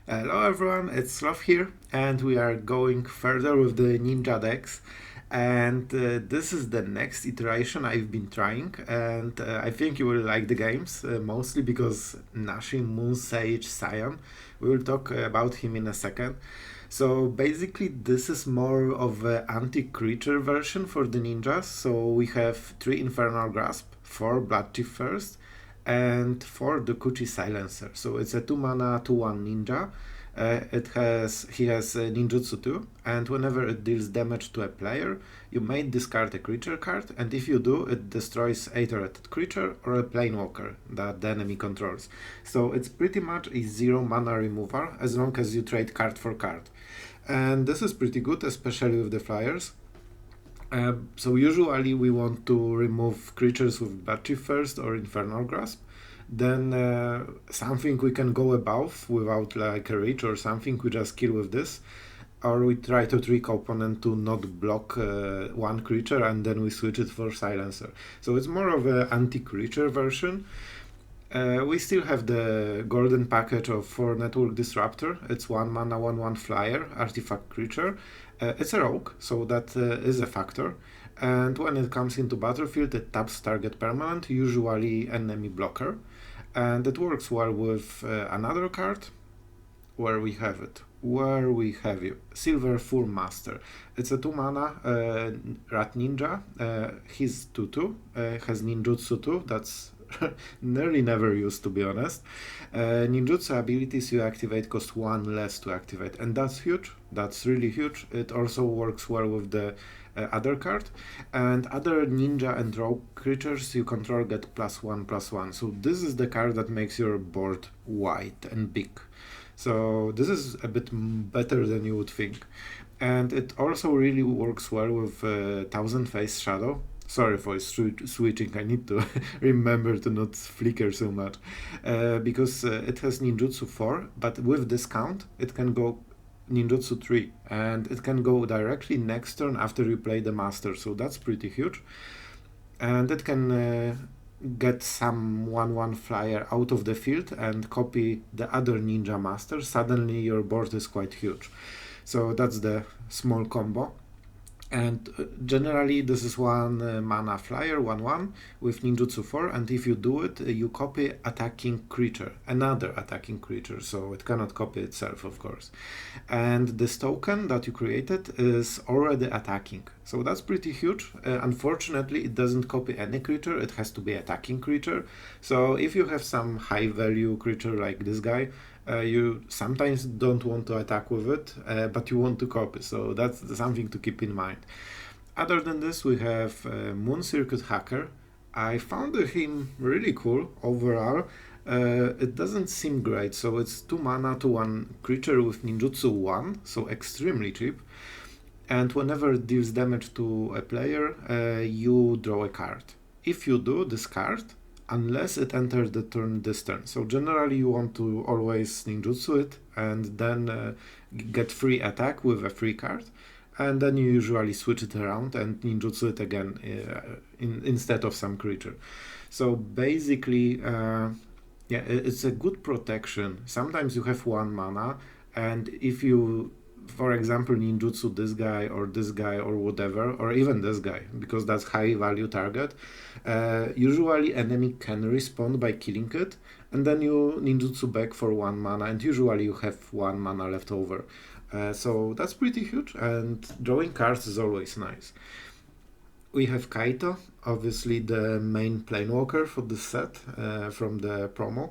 Hello everyone, it's Sloth here, and we are going further with the Ninja decks. And this is the next iteration I've been trying, and I think you will like the games, mostly because Nashi, Moon Sage, Scion. We will talk about him in a second. So basically, this is more of an anti-creature version for the ninjas. So we have 3 Infernal Grasp, 4 Bloodchief first, and 4 Dokuchi Silencer. So it's a 2 mana 2/1 ninja. He has ninjutsu too, and whenever it deals damage to a player, you may discard a creature card, and if you do, it destroys a targeted creature or a planewalker that the enemy controls. So it's pretty much a 0 mana remover as long as you trade card for card. And this is pretty good, especially with the flyers. So usually we want to remove creatures with Bloodchief first or Infernal Grasp. Then something we can go above without like a reach or something we just kill with this. Or we try to trick opponent to not block one creature and then we switch it for Silencer. So it's more of an anti-creature version. We still have the golden package for Network Disruptor. It's 1 mana 1/1 flyer, artifact creature. It's a rogue, so that is a factor. And when it comes into battlefield, it taps target permanent, usually enemy blocker. And it works well with another card. Where we have it? Where we have you? Silver Full Master. It's a 2 mana rat ninja. He's 2/2, has ninjutsu too. That's nearly never used, to be honest. Ninjutsu abilities you activate cost 1 less to activate, and that's huge. That's really huge. It also works well with the other card, and other ninja and rogue creatures you control get +1/+1. So this is the card that makes your board wide and big. So this is a bit better than you would think, and it also really works well with Thousand Face Shadow. Sorry for switching, I need to remember to not flicker so much. Because it has ninjutsu 4, but with discount it can go ninjutsu 3, and it can go directly next turn after you play the master, so that's pretty huge. And it can get some 1/1 flyer out of the field and copy the other ninja master. Suddenly your board is quite huge. So that's the small combo. And generally this is 1 mana flyer 1/1 with ninjutsu 4, and if you do it you copy attacking creature, another attacking creature, so it cannot copy itself, of course. And this token that you created is already attacking, so that's pretty huge. Unfortunately it doesn't copy any creature, it has to be attacking creature. So if you have some high value creature like this guy, you sometimes don't want to attack with it, but you want to copy, so that's something to keep in mind. Other than this, we have Moon Circuit Hacker. I found him really cool overall. It doesn't seem great, so it's 2 mana to 1 creature with ninjutsu 1, so extremely cheap. And whenever it deals damage to a player, you draw a card. If you do, discard, unless it enters the turn this turn. So generally you want to always ninjutsu it and then get free attack with a free card, and then you usually switch it around and ninjutsu it again instead of some creature. So basically yeah, it's a good protection. Sometimes you have 1 mana, and if you, for example, ninjutsu this guy or whatever, or even this guy, because that's high value target, usually enemy can respond by killing it, and then you ninjutsu back for 1 mana, and usually you have 1 mana left over. So that's pretty huge, and drawing cards is always nice. We have Kaito, obviously the main planewalker for this set from the promo.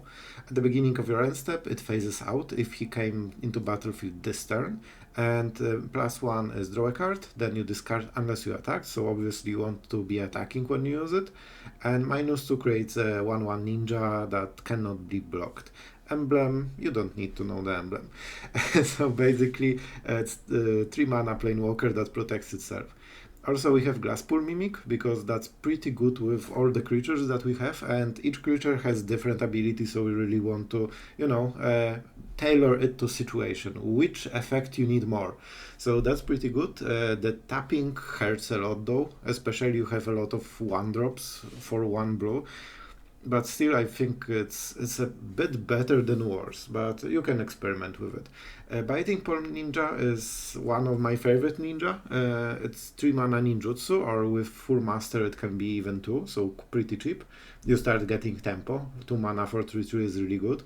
At the beginning of your end step, it phases out if he came into battlefield this turn, and +1 is draw a card, then you discard unless you attack, so obviously you want to be attacking when you use it, and -2 creates a 1/1 ninja that cannot be blocked. Emblem, you don't need to know the emblem. So basically it's 3 mana planewalker that protects itself. Also we have Glasspool Mimic, because that's pretty good with all the creatures that we have, and each creature has different abilities, so we really want to, tailor it to situation, which effect you need more. So that's pretty good. The tapping hurts a lot though, especially you have a lot of 1-drops for 1 blue. but still I think it's a bit better than worse, but you can experiment with it. Biting Palm Ninja is one of my favorite ninja. It's 3 mana ninjutsu, or with full master it can be even 2, so pretty cheap. You start getting tempo. 2 mana for 3/3 is really good.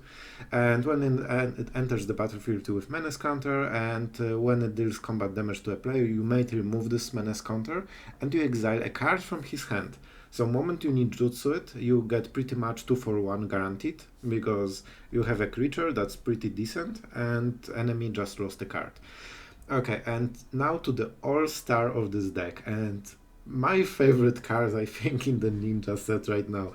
And when it enters the battlefield with menace counter, and when it deals combat damage to a player, you might remove this menace counter and you exile a card from his hand. So moment you ninjutsu it, you get pretty much 2 for 1 guaranteed, because you have a creature that's pretty decent and enemy just lost a card. Okay, and now to the all-star of this deck, and my favorite card I think in the ninja set right now.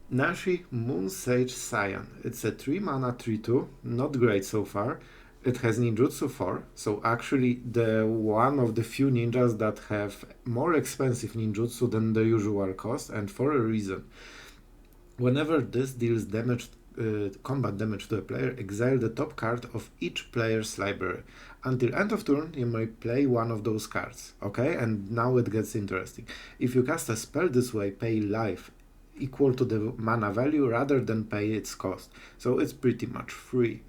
Nashi Moonsage Scion. It's a 3 mana 3/2, not great so far. It has ninjutsu 4, so actually the one of the few ninjas that have more expensive ninjutsu than the usual cost, and for a reason. Whenever this deals damage, combat damage to a player, exile the top card of each player's library. Until end of turn, you may play one of those cards. Okay, and now it gets interesting. If you cast a spell this way, pay life equal to the mana value rather than pay its cost. So it's pretty much free.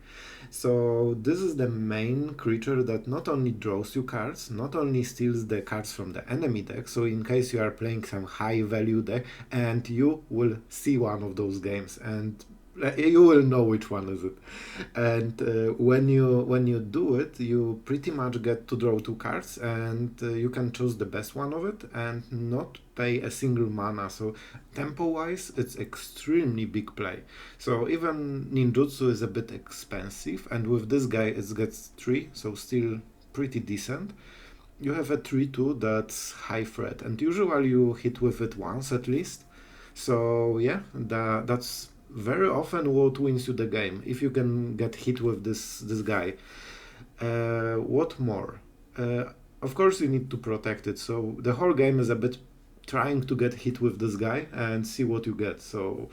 So this is the main creature that not only draws you cards, not only steals the cards from the enemy deck, so in case you are playing some high value deck, and you will see one of those games and you will know which one is it. And when you do it, you pretty much get to draw 2 cards, and you can choose the best one of it and not pay a single mana. So tempo wise, it's extremely big play. So even ninjutsu is a bit expensive, and with this guy it gets 3, so still pretty decent. You have a 3/2 that's high threat, and usually you hit with it once at least. So yeah, that's very often what wins you the game, if you can get hit with this guy. What more? Of course you need to protect it, so the whole game is a bit trying to get hit with this guy and see what you get. So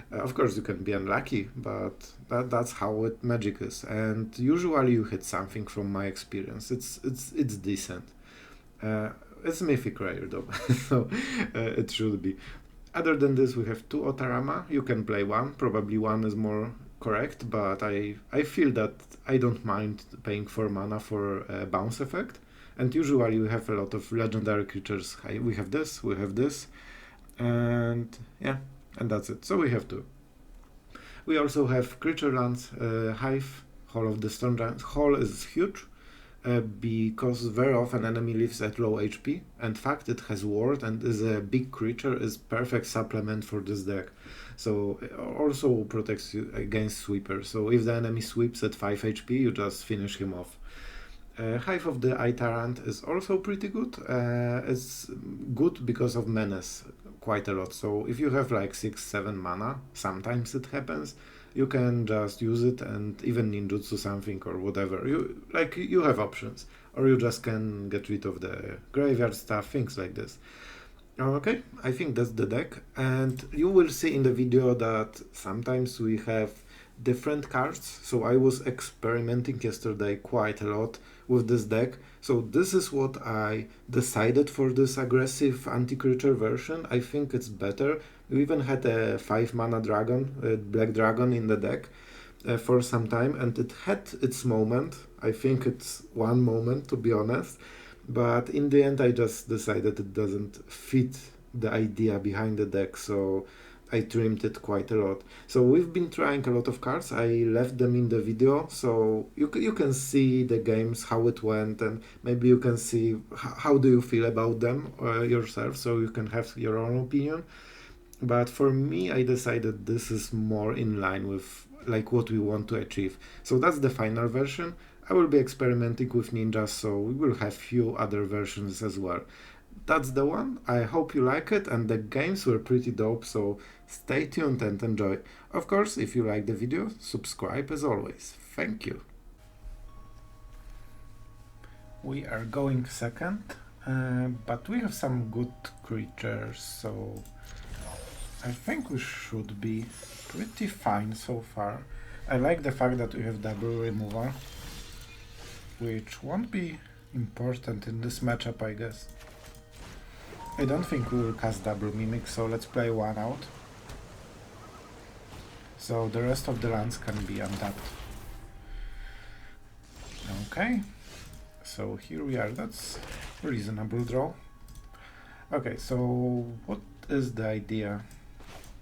of course you can be unlucky, but that's how Magic is, and usually you hit something from my experience. It's decent. It's mythic rare though, so it should be. Other than this, we have 2 Otawara. You can play 1, probably 1 is more correct, but I feel that I don't mind paying 4 mana for a bounce effect. And usually you have a lot of legendary creatures. We have this, and yeah, and that's it. So we have 2. We also have creature lands, Hive, Hall of the Storm Giants. Hall is huge, because very often enemy lives at low HP, and fact it has ward and is a big creature is perfect supplement for this deck. So also protects you against sweeper. So if the enemy sweeps at 5 HP, you just finish him off. Hive of the Eye Tyrant is also pretty good. It's good because of menace quite a lot. So if you have like 6-7 mana, sometimes it happens, you can just use it and even ninjutsu something or whatever. You have options, or you just can get rid of the graveyard stuff, things like this. Okay, I think that's the deck, and you will see in the video that sometimes we have different cards. So I was experimenting yesterday quite a lot with this deck. So this is what I decided for this aggressive anti-creature version. I think it's better. We even had a 5 mana dragon, black dragon in the deck for some time, and it had its moment. I think it's one moment, to be honest, but in the end I just decided it doesn't fit the idea behind the deck, so I trimmed it quite a lot. So we've been trying a lot of cards. I left them in the video, so you can see the games, how it went, and maybe you can see how do you feel about them yourself, so you can have your own opinion. But for me, I decided this is more in line with like what we want to achieve. So that's the final version. I will be experimenting with ninjas, so we will have few other versions as well. That's the one. I hope you like it, and the games were pretty dope, so stay tuned and enjoy. Of course, if you like the video, subscribe as always. Thank you. We are going second, but we have some good creatures, so I think we should be pretty fine so far. I like the fact that we have double removal, which won't be important in this matchup, I guess. I don't think we will cast double Mimic, so let's play one out. So the rest of the lands can be untapped. Okay, so here we are, that's a reasonable draw. Okay, so what is the idea?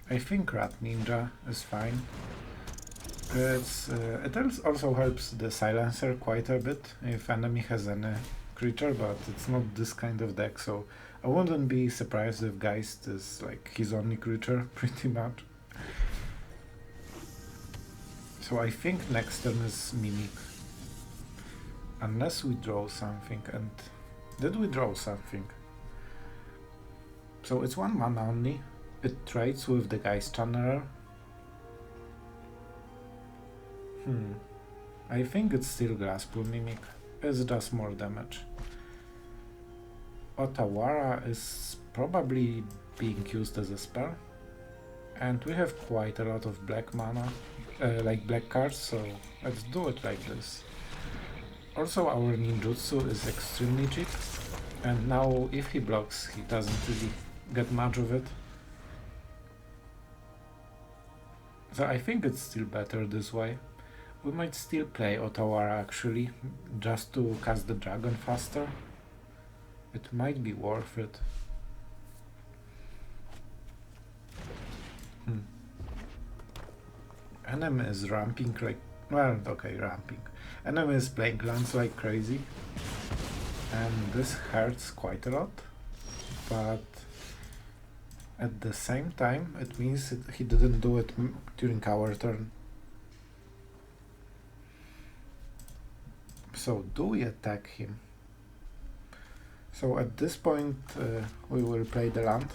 I think Rat Ninja is fine. It also helps the Silencer quite a bit if enemy has any creature, but it's not this kind of deck, so I wouldn't be surprised if Geist is like his only creature, pretty much. So I think next turn is Mimic. Unless we draw something, and did we draw something? So it's 1 mana only. It trades with the Geist Channeler. I think it's still Glasspool Mimic. It's just more damage. Otawara is probably being used as a spell. And we have quite a lot of black mana, like black cards, so let's do it like this. Also our ninjutsu is extremely cheap, and now if he blocks he doesn't really get much of it. So I think it's still better this way. We might still play Otawara actually, just to cast the dragon faster. It might be worth it. Enemy is ramping like... well, okay, ramping. Enemy is playing lands like crazy. And this hurts quite a lot. But at the same time, it means he didn't do it during our turn. So, do we attack him? So at this point, we will play the land.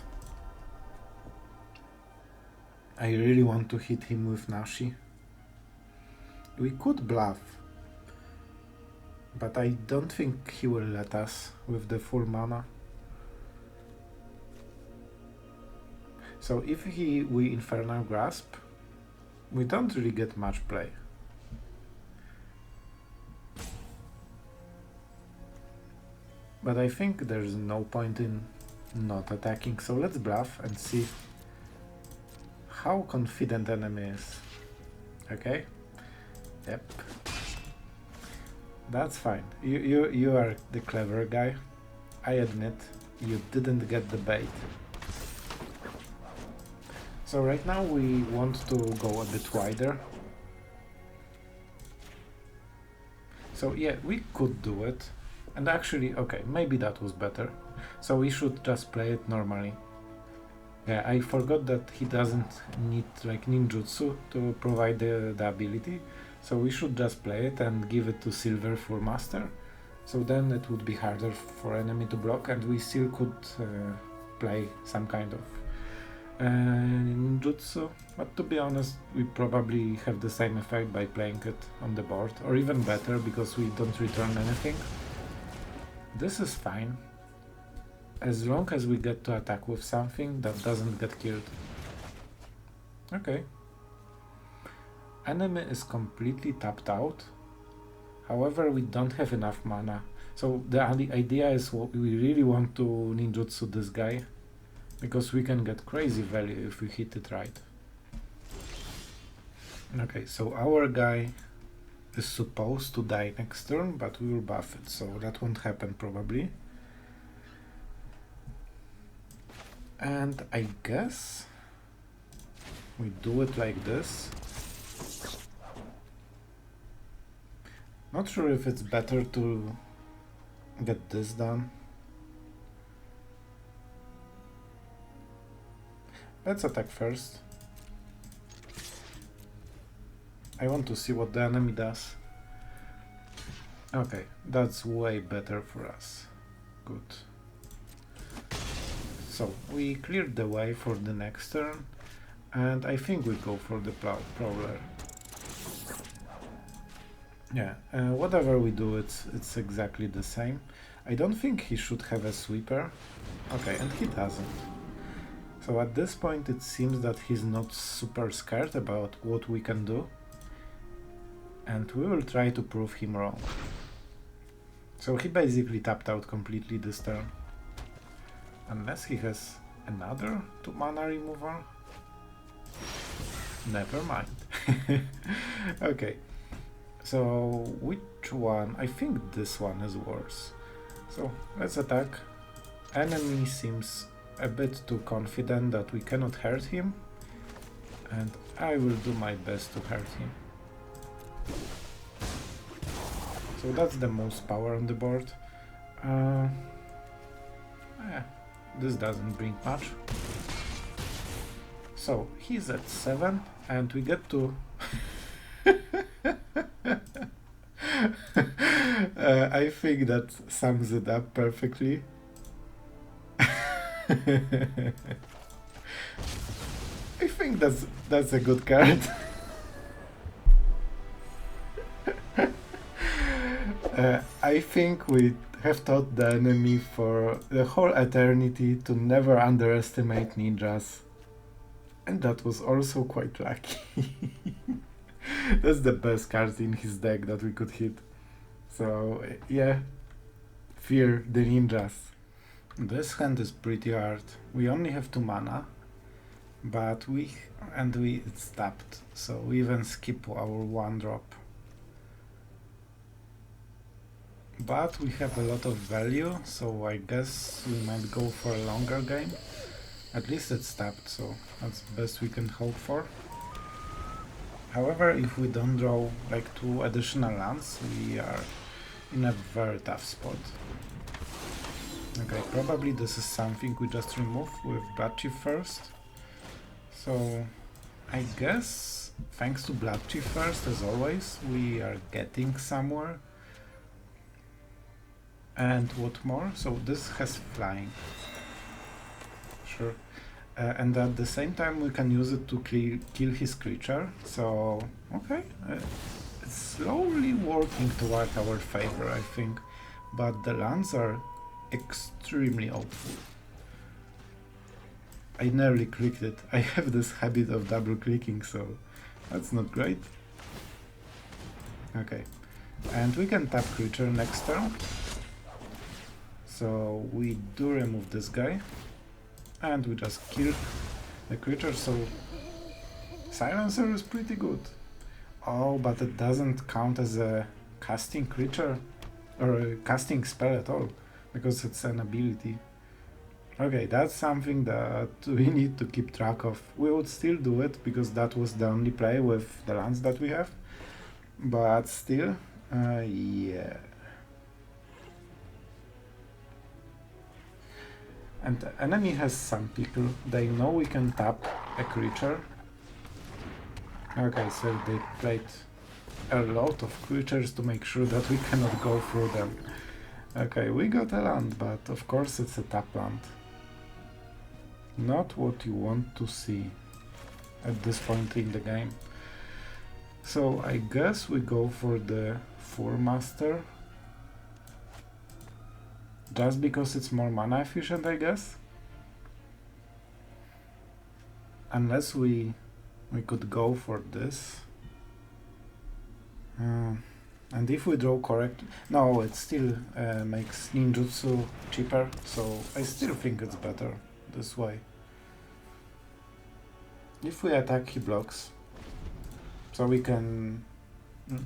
I really want to hit him with Nashi. We could bluff, but I don't think he will let us with the full mana. So if we Infernal Grasp, we don't really get much play. But I think there's no point in not attacking, so let's bluff and see how confident enemy is. Okay? Yep. That's fine. You are the clever guy. I admit, you didn't get the bait. So right now we want to go a bit wider. So yeah, we could do it. And actually, okay, maybe that was better. So we should just play it normally. Yeah, I forgot that he doesn't need like ninjutsu to provide the ability. So we should just play it and give it to Silver for Master. So then it would be harder for enemy to block, and we still could play some kind of ninjutsu. But to be honest, we probably have the same effect by playing it on the board, or even better because we don't return anything. This is fine, as long as we get to attack with something that doesn't get killed. Okay. Enemy is completely tapped out. However, we don't have enough mana. So the idea is we really want to ninjutsu this guy, because we can get crazy value if we hit it right. Okay, so our guy is supposed to die next turn, but we will buff it, so that won't happen probably. And I guess we do it like this. Not sure if it's better to get this done. Let's attack first. I want to see what the enemy does. Okay, that's way better for us. Good. So we cleared the way for the next turn, and I think we go for the Prowler. Yeah, whatever we do, it's exactly the same. I don't think he should have a sweeper. Okay, and he doesn't. So at this point it seems that he's not super scared about what we can do. And we will try to prove him wrong. So he basically tapped out completely this turn. Unless he has another 2 mana removal. Never mind. Okay, so which one? I think this one is worse. So let's attack. Enemy seems a bit too confident that we cannot hurt him, and I will do my best to hurt him. So that's the most power on the board. This doesn't bring much. So he's at 7 and we get to I think that sums it up perfectly. I think that's a good card. I think we have taught the enemy for the whole eternity to never underestimate ninjas. And that was also quite lucky. That's the best card in his deck that we could hit. So yeah, fear the ninjas. This hand is pretty hard. We only have 2 mana, but it's tapped, so we even skip our 1-drop. But we have a lot of value, so I guess we might go for a longer game. At least it's tapped, so that's the best we can hope for. However, if we don't draw like 2 additional lands, we are in a very tough spot. Okay, probably this is something we just remove with Bloodchief first. So I guess thanks to Bloodchief first, as always, we are getting somewhere. And what more? So this has flying. Sure. And at the same time we can use it to kill his creature. So, okay. It's slowly working toward our favor, I think. But the lands are extremely awful. I nearly clicked it. I have this habit of double clicking, so that's not great. Okay. And we can tap creature next turn. So we do remove this guy. And we just kill the creature, so Silencer is pretty good. Oh, but it doesn't count as a casting creature or a casting spell at all, because it's an ability. Okay, that's something that we need to keep track of. We would still do it, because that was the only play with the lands that we have. But still, yeah. And the enemy has some people, they know we can tap a creature. Okay, so they played a lot of creatures to make sure that we cannot go through them. Okay, we got a land, but of course it's a tap land. Not what you want to see at this point in the game. So I guess we go for the 4-master. Just because it's more mana efficient, I guess. Unless we could go for this. And if we draw correct... No, it still makes ninjutsu cheaper, so I still think it's better this way. If we attack, he blocks. So we can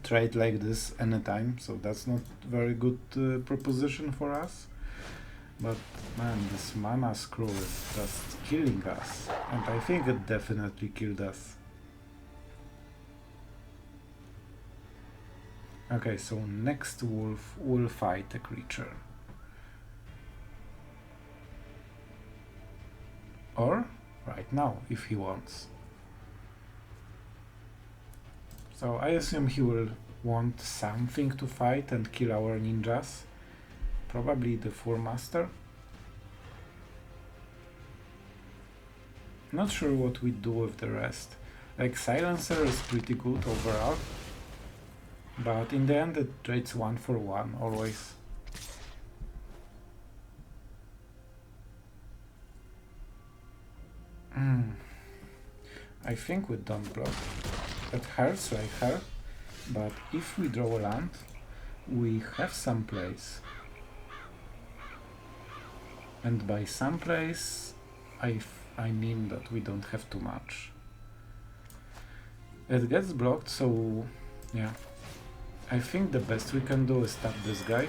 trade like this anytime, so that's not very good proposition for us. But man, this mana screw is just killing us, and I think it definitely killed us. Okay, so next wolf will fight a creature. Or right now, if he wants. So I assume he will want something to fight and kill our ninjas. Probably the 4-master. Not sure what we do with the rest. Like, Silencer is pretty good overall. But in the end it trades 1 for 1 always. I think we don't block. It hurts like hell, but if we draw a land, we have some place. And by some place, I mean that we don't have too much. It gets blocked, so yeah. I think the best we can do is tap this guy.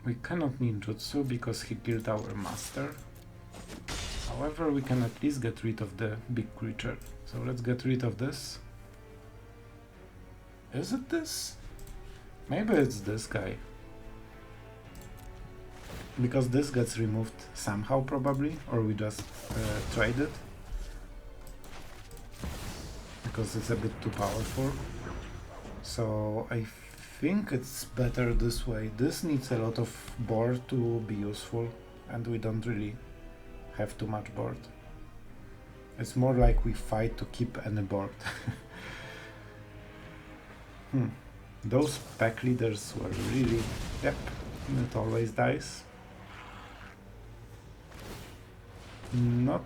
We cannot ninjutsu because he killed our master. However, we can at least get rid of the big creature. So let's get rid of this. Is it this? Maybe it's this guy. Because this gets removed somehow probably, or we just trade it. Because it's a bit too powerful. So I think it's better this way. This needs a lot of board to be useful, and we don't really have too much board. It's more like we fight to keep any board. Those pack leaders were really... Yep, it always dies. Not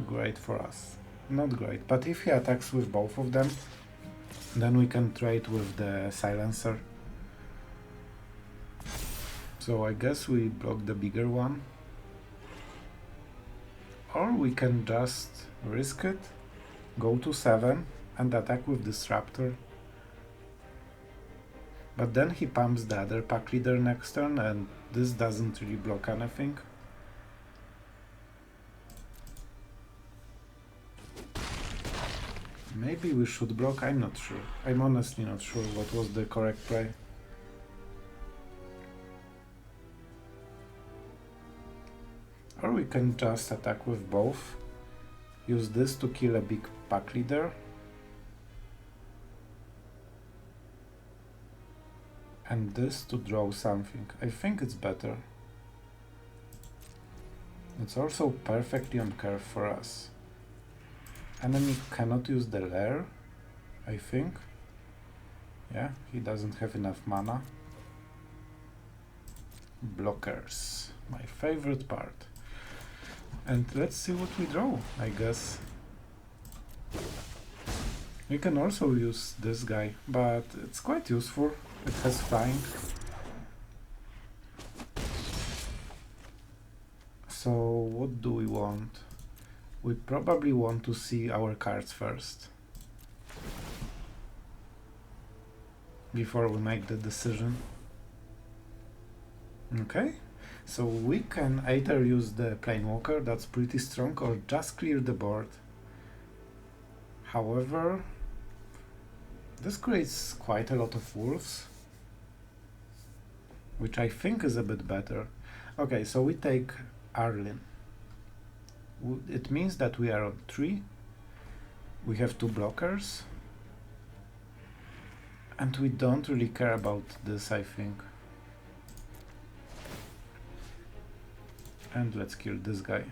great for us. Not great, but if he attacks with both of them, then we can trade with the Silencer. So I guess we block the bigger one. Or we can just risk it, go to 7 and attack with Disruptor. But then he pumps the other pack leader next turn and this doesn't really block anything. Maybe we should block, I'm not sure. I'm honestly not sure what was the correct play. Or we can just attack with both. Use this to kill a big pack leader. And this to draw something. I think it's better. It's also perfectly on curve for us. Enemy cannot use the lair, I think. Yeah, he doesn't have enough mana. Blockers, my favorite part. And let's see what we draw, I guess. We can also use this guy, but it's quite useful. It has flying. So what do we want? We probably want to see our cards first before we make the decision. Okay, so we can either use the Planewalker, that's pretty strong, or just clear the board. However, this creates quite a lot of wolves, which I think is a bit better. Okay, so we take Arlinn. It means that we are on 3, we have 2 blockers, and we don't really care about this, I think. And let's kill this guy.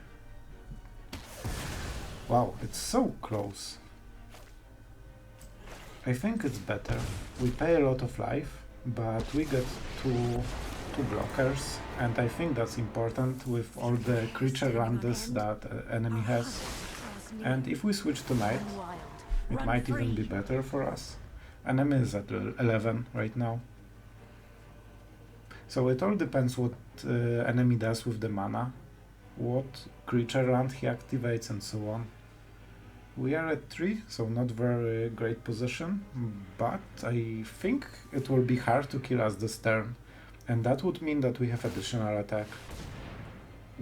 Wow, it's so close. I think it's better. We pay a lot of life, but we get two blockers, and I think that's important with all the creature randos that enemy has. And if we switch to Knight, it might even be better for us. Enemy is at 11 right now. So it all depends what enemy does with the mana, what creature rand he activates and so on. We are at 3, so not very great position, but I think it will be hard to kill us this turn. And that would mean that we have additional attack.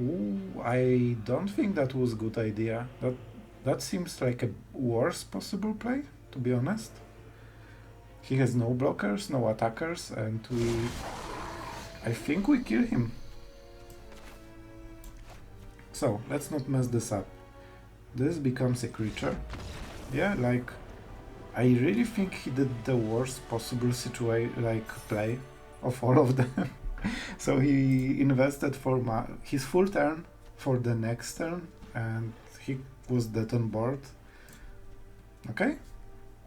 Ooh, I don't think that was a good idea. That seems like a worse possible play, to be honest. He has no blockers, no attackers, and I think we kill him. So, let's not mess this up. This becomes a creature. Yeah, like, I really think he did the worst possible play of all of them. So he invested for his full turn for the next turn, and he was dead on board. Okay,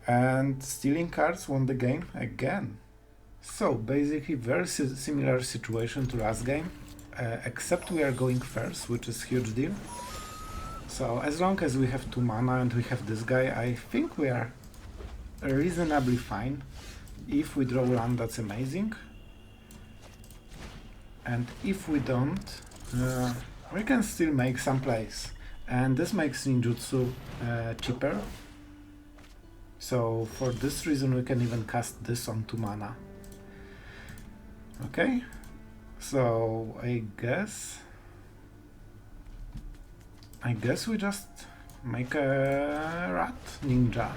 and stealing cards won the game again. So basically very similar situation to last game, except we are going first, which is huge deal. So as long as we have 2 mana and we have this guy, I think we are reasonably fine. If we draw land, that's amazing. And if we don't, we can still make some plays. And this makes ninjutsu cheaper. So for this reason we can even cast this on 2 mana. Okay, so I guess we just make a rat ninja.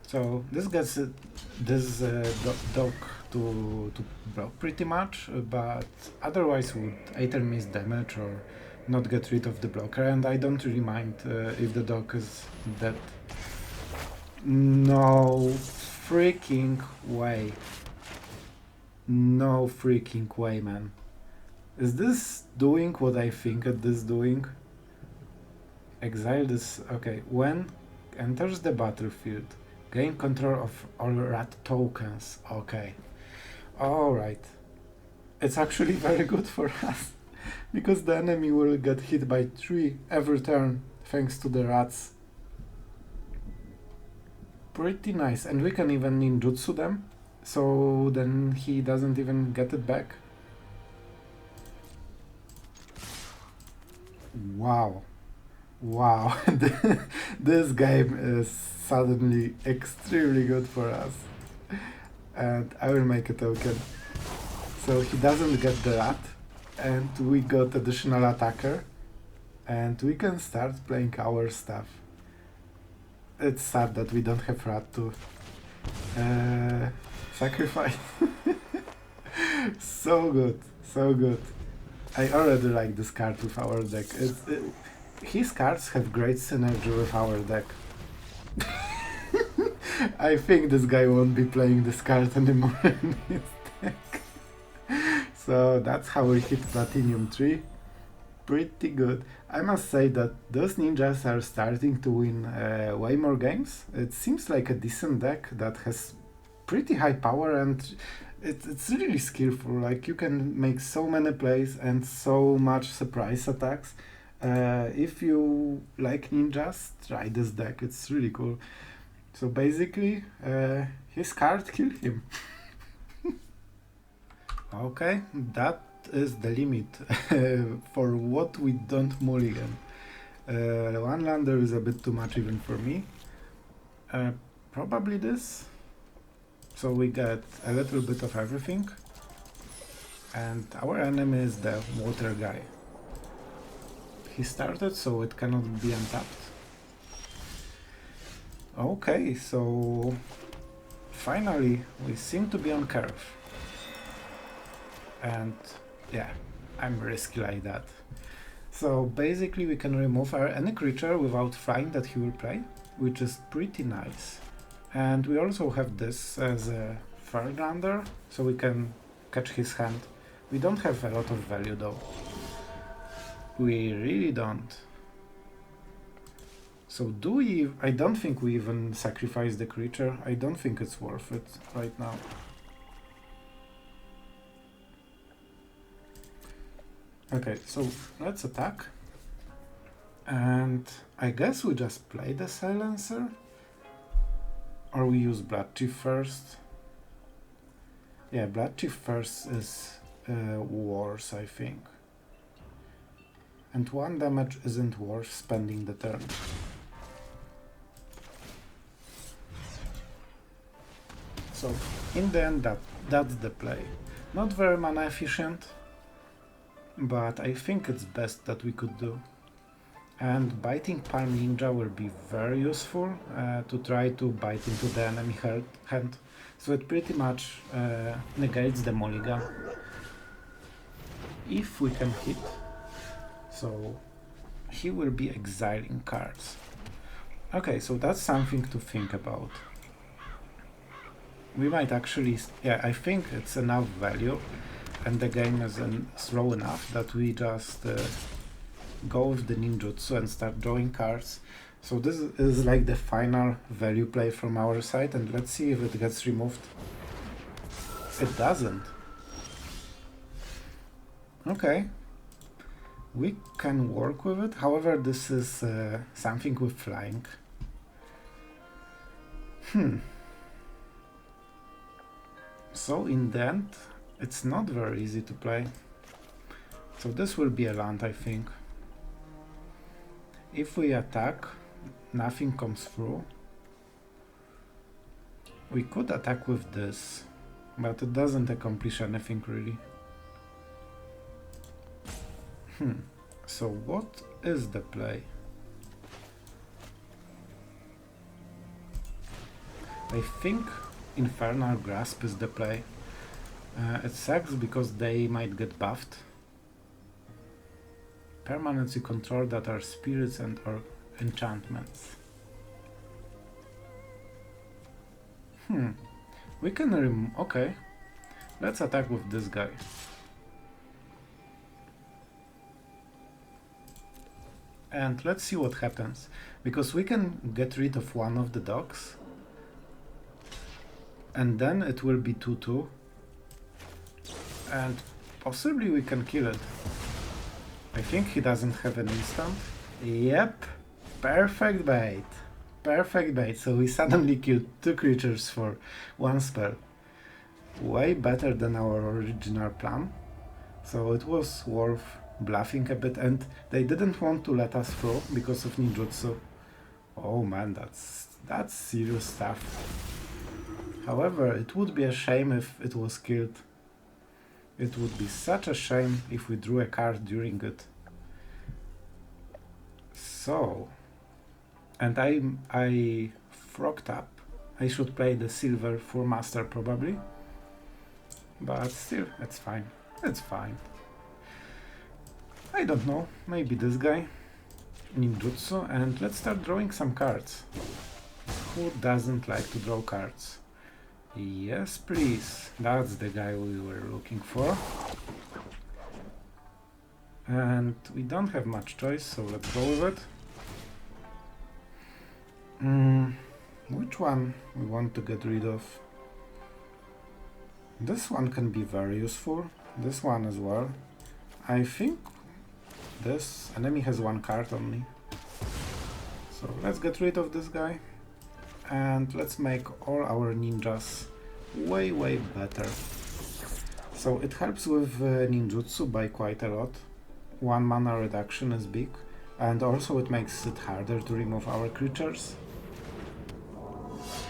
So this gets this dog to block pretty much, but otherwise would either miss damage or not get rid of the blocker, and I don't really mind if the dog is dead. No freaking way. No freaking way, man. Is this doing what I think it is doing? Exile this. Okay, when enters the battlefield, gain control of all rat tokens. Okay. Alright. It's actually very good for us, because the enemy will get hit by 3 every turn thanks to the rats. Pretty nice, and we can even ninjutsu them, so then he doesn't even get it back. Wow. Wow. This game is suddenly extremely good for us. And I will make a token. So he doesn't get the rat, and we got additional attacker, and we can start playing our stuff. It's sad that we don't have rat to sacrifice. So good, so good. I already like this card with our deck. His cards have great synergy with our deck. I think this guy won't be playing this card anymore in his deck. So that's how we hit Platinum 3. Pretty good. I must say that those ninjas are starting to win way more games. It seems like a decent deck that has pretty high power, and it's really skillful. Like, you can make so many plays and so much surprise attacks. If you like ninjas, try this deck. It's really cool. So basically, his card killed him. Okay, that is the limit for what we don't mulligan. 1 lander is a bit too much even for me. Probably this. So we get a little bit of everything. And our enemy is the water guy. He started, so it cannot be untapped. Okay, so finally we seem to be on curve. And yeah, I'm risky like that. So basically we can remove any creature without flying that he will play, which is pretty nice. And we also have this as a third lander, so we can catch his hand. We don't have a lot of value though. We really don't. So do we... I don't think we even sacrifice the creature. I don't think it's worth it right now. Okay, so let's attack. And I guess we just play the Silencer? Or we use Bloodchief first? Yeah, Bloodchief first is worse, I think. And 1 damage isn't worth spending the turn. So, in the end, that's the play. Not very mana efficient, but I think it's best that we could do. And Biting Palm Ninja will be very useful to try to bite into the enemy hand. So it pretty much negates the mulligan. If we can hit. So he will be exiling cards. Okay, so that's something to think about. We might actually... yeah, I think it's enough value. And the game is slow enough that we just go with the ninjutsu and start drawing cards. So this is like the final value play from our side, and let's see if it gets removed. It doesn't. Okay. We can work with it, however this is something with flying. So in the end, it's not very easy to play. So this will be a land, I think. If we attack, nothing comes through. We could attack with this, but it doesn't accomplish anything really. So what is the play? I think Infernal Grasp is the play. It sucks because they might get buffed. Permanents you control that are spirits and or enchantments. We can okay. Let's attack with this guy. And let's see what happens. Because we can get rid of one of the dogs. And then it will be 2-2. And possibly we can kill it. I think he doesn't have an instant. Yep. Perfect bait. Perfect bait. So we suddenly killed 2 creatures for 1 spell. Way better than our original plan. So it was worth bluffing a bit, and they didn't want to let us through because of ninjutsu. Oh man, that's serious stuff. However, it would be a shame if it was killed. It would be such a shame if we drew a card during it. So, and I frogged up. I should play the silver for master probably, but still, it's fine. It's fine. I don't know. Maybe this guy, ninjutsu, and let's start drawing some cards. Who doesn't like to draw cards? Yes, please. That's the guy we were looking for. And we don't have much choice, so let's go with it. Which one we want to get rid of? This one can be very useful. This one as well. I think this enemy has 1 card only. So let's get rid of this guy. And let's make all our ninjas way better. So it helps with ninjutsu by quite a lot. 1 mana reduction is big, and also it makes it harder to remove our creatures.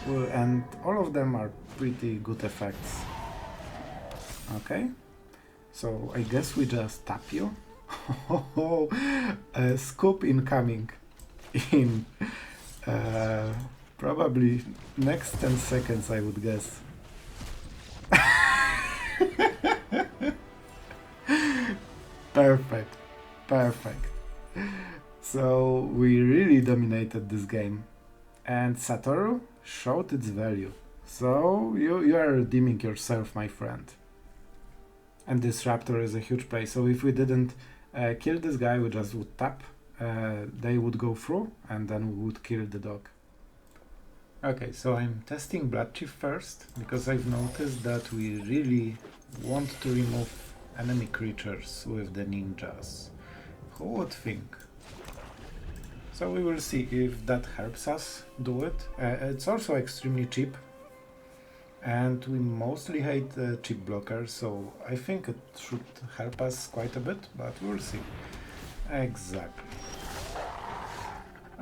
And all of them are pretty good effects. Okay, so I guess we just tap you. A scoop incoming in probably next 10 seconds, I would guess. Perfect. Perfect. So we really dominated this game. And Satoru showed its value. So you are redeeming yourself, my friend. And Disruptor is a huge play. So if we didn't kill this guy, we just would tap. They would go through, and then we would kill the dog. Okay, so I'm testing Bloodchief first, because I've noticed that we really want to remove enemy creatures with the ninjas. Who would think? So we will see if that helps us do it. It's also extremely cheap, and we mostly hate cheap blockers, so I think it should help us quite a bit, but we'll see. Exactly.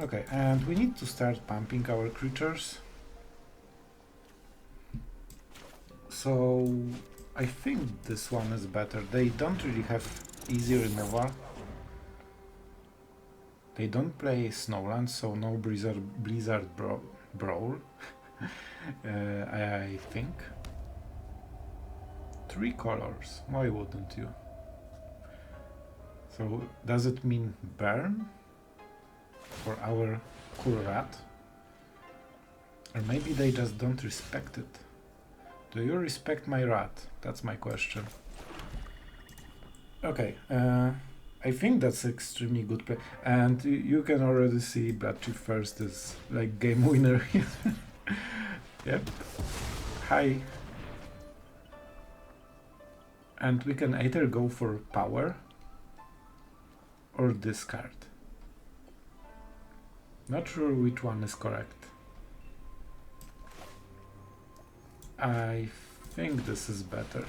Okay, and we need to start pumping our creatures. So I think this one is better. They don't really have easy removal. They don't play Snowlands, so no Blizzard Brawl. I think. 3 colors. Why wouldn't you? So does it mean burn for our cool rat? Or maybe they just don't respect it. Do you respect my rat? That's my question. Okay, I think that's extremely good play. And you can already see Bloodchief first is like game winner here. Yep. Hi. And we can either go for power or discard. Not sure which one is correct. I think this is better.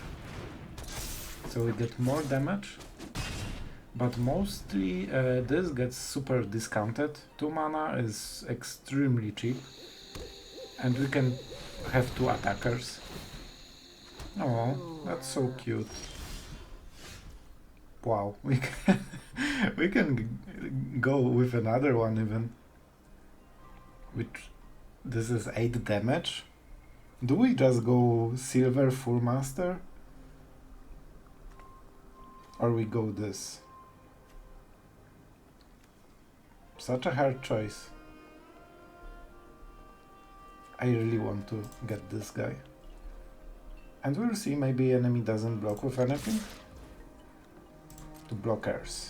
So we get more damage, But mostly this gets super discounted. 2 mana is extremely cheap. And we can have 2 attackers. Oh, that's so cute. Wow, we can go with another one even. Which this is 8 damage. Do we just go silver full master? Or we go this? Such a hard choice. I really want to get this guy. And we'll see, maybe enemy doesn't block with anything. 2 blockers.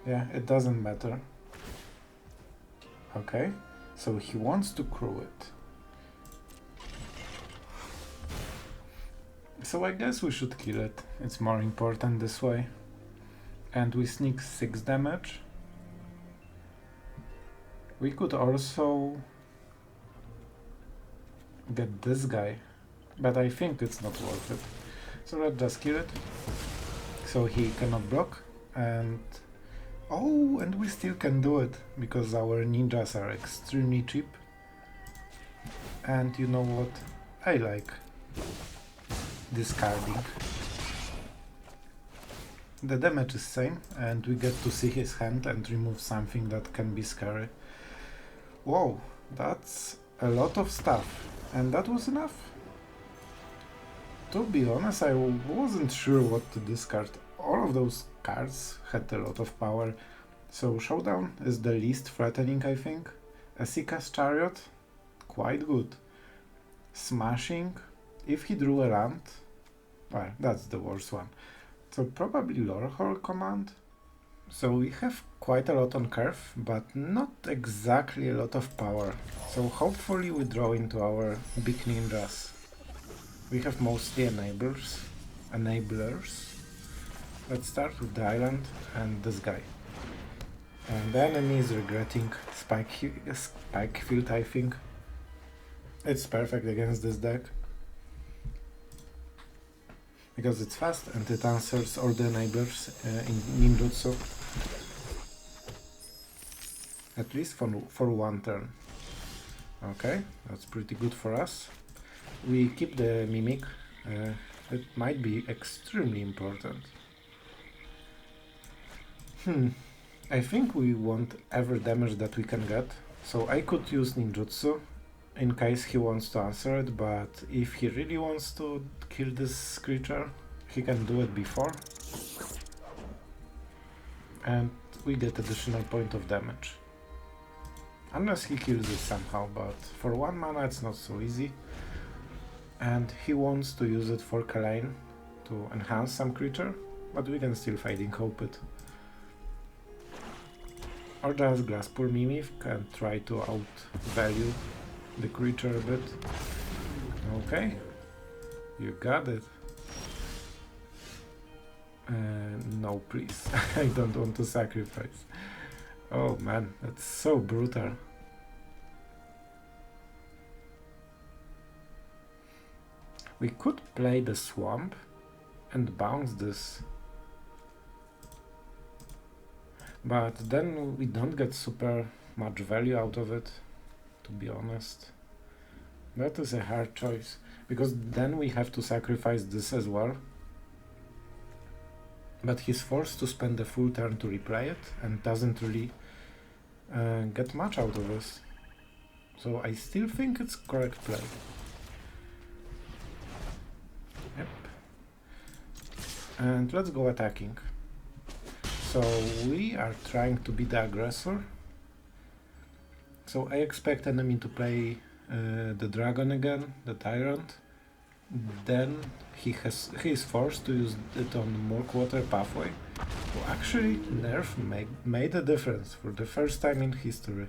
Yeah, it doesn't matter. Okay, so he wants to crew it. So I guess we should kill it. It's more important this way. And we sneak 6 damage. We could also get this guy, but I think it's not worth it. So let's just kill it. So he cannot block, and oh, and we still can do it because our ninjas are extremely cheap. And you know what? I like discarding. The damage is same, and we get to see his hand and remove something that can be scary. Whoa, that's a lot of stuff, and that was enough. To be honest, I wasn't sure what to discard. All of those cards had a lot of power, so Showdown is the least threatening, I think. Esika's Chariot, quite good. Smashing, if he drew a land, well, that's the worst one. So probably Lorehole Command. So we have quite a lot on curve, but not exactly a lot of power. So hopefully we draw into our big ninjas. We have mostly enablers. Let's start with the island and this guy. And the enemy is regretting Spike Field, I think. It's perfect against this deck. Because it's fast and it answers all the enablers in ninjutsu. At least for one turn. Okay, that's pretty good for us. We keep the Mimic. It might be extremely important. I think we want every damage that we can get. So I could use ninjutsu in case he wants to answer it, but if he really wants to kill this creature, he can do it before. And we get additional point of damage. Unless he kills it somehow, but for 1 mana it's not so easy. And he wants to use it for Kalain to enhance some creature, but we can still Fading Hope it. Or just Glasspool Mimic and try to outvalue the creature a bit. Okay, you got it. No, please. I don't want to sacrifice. Oh man, that's so brutal. We could play the swamp and bounce this. But then we don't get super much value out of it, to be honest. That is a hard choice, because then we have to sacrifice this as well. But he's forced to spend a full turn to replay it, and doesn't really get much out of this. So I still think it's correct play. Yep. And let's go attacking. So we are trying to be the aggressor. So I expect enemy to play the dragon again, the tyrant. Then he is forced to use it on Clearwater Pathway. Who actually nerf made a difference for the first time in history.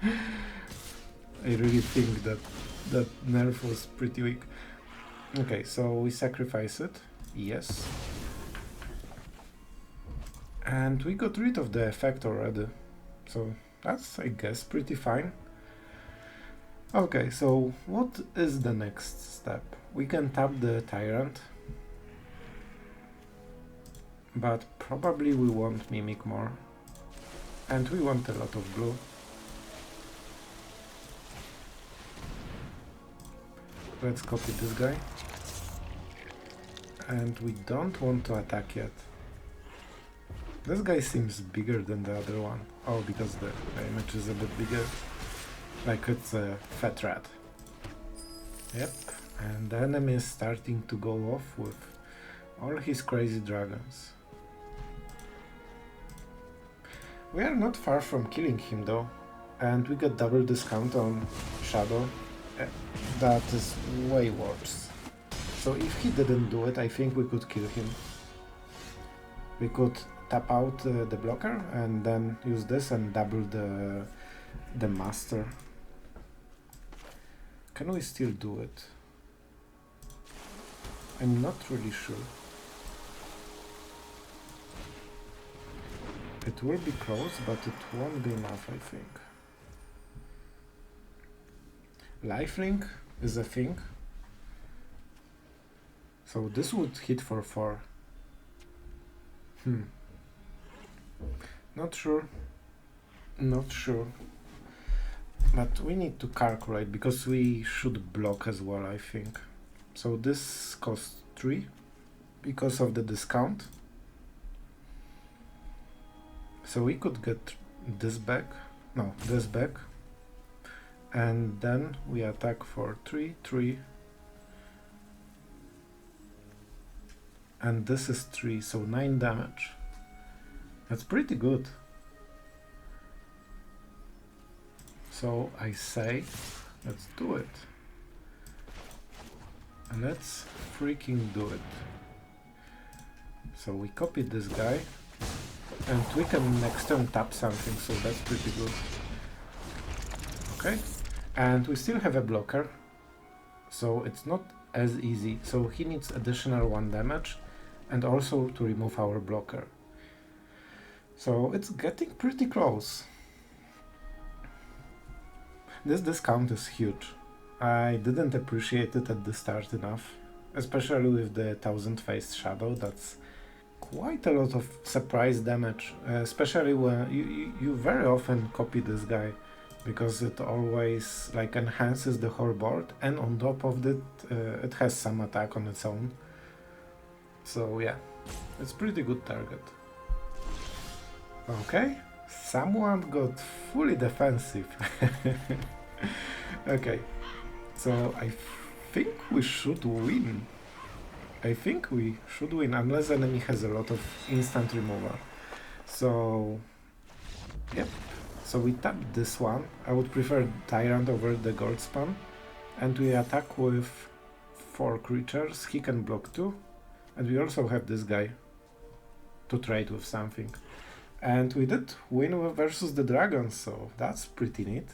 I really think that nerf was pretty weak. Okay, so we sacrifice it. Yes. And we got rid of the effect already. So that's, I guess, pretty fine. Okay, so what is the next step? We can tap the Tyrant. but probably we want Mimic more. And we want a lot of blue. Let's copy this guy. And we don't want to attack yet. This guy seems bigger than the other one. Oh, because the image is a bit bigger. Like it's a fat rat. Yep. And the enemy is starting to go off with all his crazy dragons. We are not far from killing him though. And we got double discount on Shadow. That is way worse. So if he didn't do it, I think we could kill him. We could tap out the blocker and then use this and double the master. Can we still do it? I'm not really sure. It will be close, but it won't be enough, I think. Lifelink is a thing. So this would hit for 4. Not sure. Not sure. But we need to calculate because we should block as well, I think. So this costs 3 because of the discount. So we could get this back. No, this back. And then we attack for 3, 3. And this is 3, so 9 damage. That's pretty good. So I say, let's do it. Let's freaking do it. So we copy this guy. And we can next turn tap something, so that's pretty good. Okay. And we still have a blocker. So it's not as easy. So he needs additional 1 damage. And also to remove our blocker. So it's getting pretty close. This discount is huge. I didn't appreciate it at the start enough, especially with the 1000-faced shadow. That's quite a lot of surprise damage, especially when you very often copy this guy, because it always like enhances the whole board, and on top of that it has some attack on its own. So yeah, it's pretty good target. Okay, someone got fully defensive. Okay, so I think we should win. I think we should win, unless enemy has a lot of instant removal. So, yep. So we tap this one. I would prefer Tyrant over the gold spam. And we attack with 4 creatures. He can block 2. And we also have this guy to trade with something. And we did win versus the dragons, so that's pretty neat.